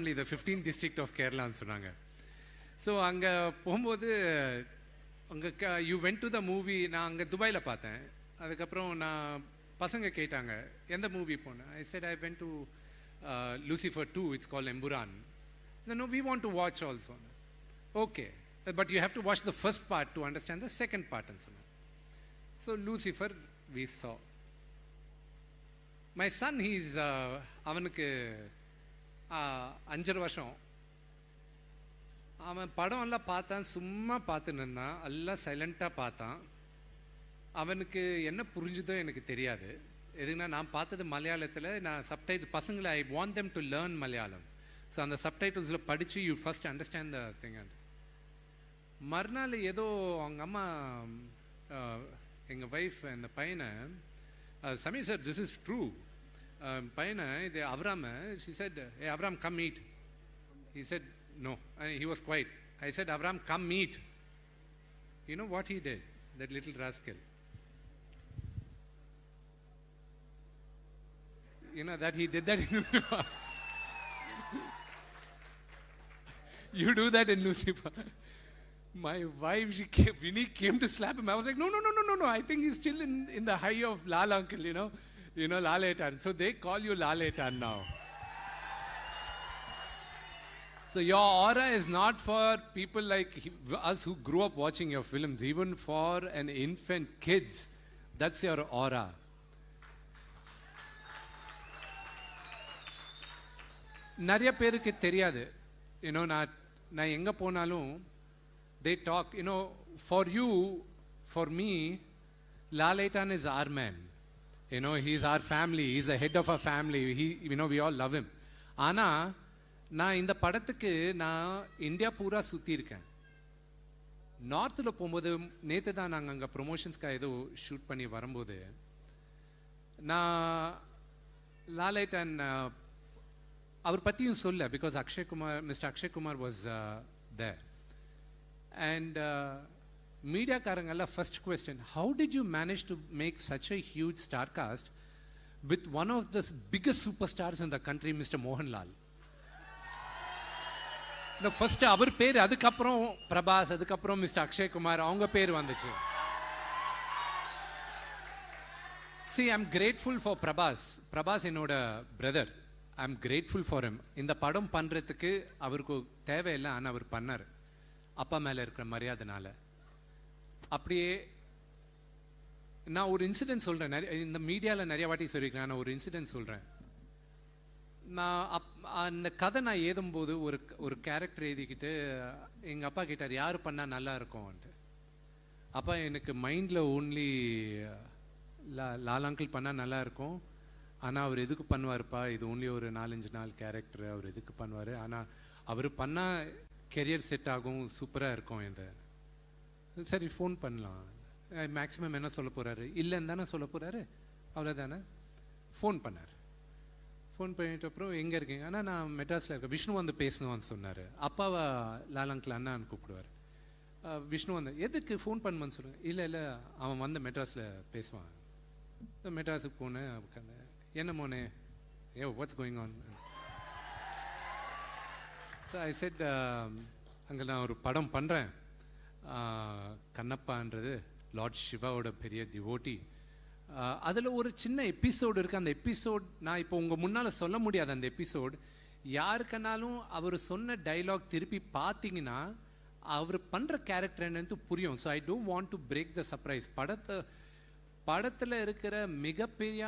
only the 15th district of Kerala ன்னு சொன்னாங்க. So அங்கே போகும்போது அங்கே you went to the movie. நான் அங்கே துபாயில் பார்த்தேன். அதுக்கப்புறம் நான் பசங்க கேட்டாங்க எந்த மூவி போனேன். ஐ set I went to Lucifer 2, it's called Emburan. No, we want to watch also. Okay, but you have to watch the first part to understand the second part and so on. So Lucifer we saw. My son, he's அவனுக்கு 5 வருஷம். அவன் படம் எல்லாம் பார்த்தான், சும்மா பார்த்துன்னு இருந்தான், எல்லாம் சைலண்ட்டாக பார்த்தான். அவனுக்கு என்ன புரிஞ்சுதோ எனக்கு தெரியாது. எதுக்குன்னா நான் பார்த்தது மலையாளத்தில். நான் சப்டைட்டில் பசங்களை I want them to learn Malayalam. So அந்த சப்டைட்டில்ஸில் படித்து you first understand the thing. மறுநாள் ஏதோ அவங்க அம்மா எங்கள் ஒய்ஃப் இந்த பையனை Sameer sir this is true பையனை இது அவராம ஷி செட் ஏ அவராம் come meet. He said no, he was quiet. I said Avram come meet. You know what he did, that little rascal? You know that he did that in Lucifer. You do that in Lucifer. My wife, Vinny came to slap him. I was like, no. I think he's still in the high of Lal uncle, you know Laletan. So they call you Laletan now. So your aura is not for people like us who grew up watching your films. Even for an infant kids, that's your aura. நிறைய பேருக்கு தெரியாது. நான் எங்கே போனாலும் they talk, for you, for me, Laletan is our man. He's our family. He's the head of our family. We all love him. ஆனால் நான் இந்த படத்துக்கு நான் இந்தியா பூரா சுற்றியிருக்கேன். நார்த்தில் போகும்போது நேற்று தான் நாங்கள் அங்கே ப்ரொமோஷன்ஸ்க்காக ஏதோ ஷூட் பண்ணி வரும்போது நான் லாலேட்டன் அவர் பற்றியும் சொல்ல, because mister Akshay Kumar was there. And மீடியாக்காரங்கெல்லாம் first question, how did you manage to make such a huge star cast with one of the biggest superstars in the country, mister Mohanlal. First அவர் பேர், அதுக்கப்புறம் பிரபாஸ், அதுக்கப்புறம் மிஸ்டர் அக்ஷய்குமார், அவங்க பேர் வந்துச்சு. See, I'm grateful for Prabhas என்னோட brother. I'm grateful for him. இந்த படம் பண்றதுக்கு அவருக்கு தேவையில்லை, ஆனால் அவர் பண்ணார் அப்பா மேல இருக்கிற மரியாதைனால. அப்படியே நான் ஒரு இன்சிடென்ட் சொல்றேன், இந்த மீடியாவில் நிறைய வாட்டி சொல்லியிருக்கேன். நான் ஒரு இன்சிடென்ட் சொல்றேன். நான் அந்த கதை நான் எழுதும்போது ஒரு கேரக்டர் எழுதிக்கிட்டு எங்கள் அப்பா கேட்டார் யார் பண்ணால் நல்லா இருக்கும்ன்ட்டு. அப்பா எனக்கு மைண்டில் ஓன்லி லால் அங்கிள் பண்ணால் நல்லா இருக்கும், ஆனால் அவர் எதுக்கு பண்ணுவார்ப்பா, இது ஓன்லி ஒரு 4-5 நாள் கேரக்டர், அவர் எதுக்கு பண்ணுவார், ஆனால் அவர் பண்ணால் கெரியர் செட் ஆகும், சூப்பராக இருக்கும். இந்த சரி ஃபோன் பண்ணலாம், மேக்ஸிமம் என்ன சொல்ல போகிறாரு, இல்லைன்னு தானே சொல்ல போகிறாரு, அவ்வளோதானே. ஃபோன் பண்ணார். ஃபோன் பண்ணிட்ட அப்புறம் எங்கே இருக்கீங்க, ஆனால் நான் மெட்ராஸில் இருக்கேன், விஷ்ணு வந்து பேசணும்னு சொன்னார். அப்பாவை லால் அங்கிள் அண்ணான்னு கூப்பிடுவார். விஷ்ணு வந்து எதுக்கு ஃபோன் பண்ணுமான்னு சொல்லுங்கள். இல்லை அவன் வந்து மெட்ராஸில் பேசுவான். மெட்ராஸுக்கு போனேன், உட்காந்து என்ன மோனே what's going on. So I said அங்கே நான் ஒரு படம் பண்ணுறேன், கண்ணப்பான்றது லார்ட் சிவாவோட பெரிய டிவோட்டி. அதில் ஒரு சின்ன எபிசோடு இருக்குது. அந்த எபிசோட் நான் இப்போ உங்கள் முன்னால் சொல்ல முடியாது. அந்த எபிசோட் யாருக்குனாலும் அவர் சொன்ன டைலாக் திருப்பி பார்த்தீங்கன்னா அவர் பண்ணுற கேரக்டர் என்னன்னு புரியும். So I don't want to break the surprise. படத்தில் இருக்கிற மிகப்பெரிய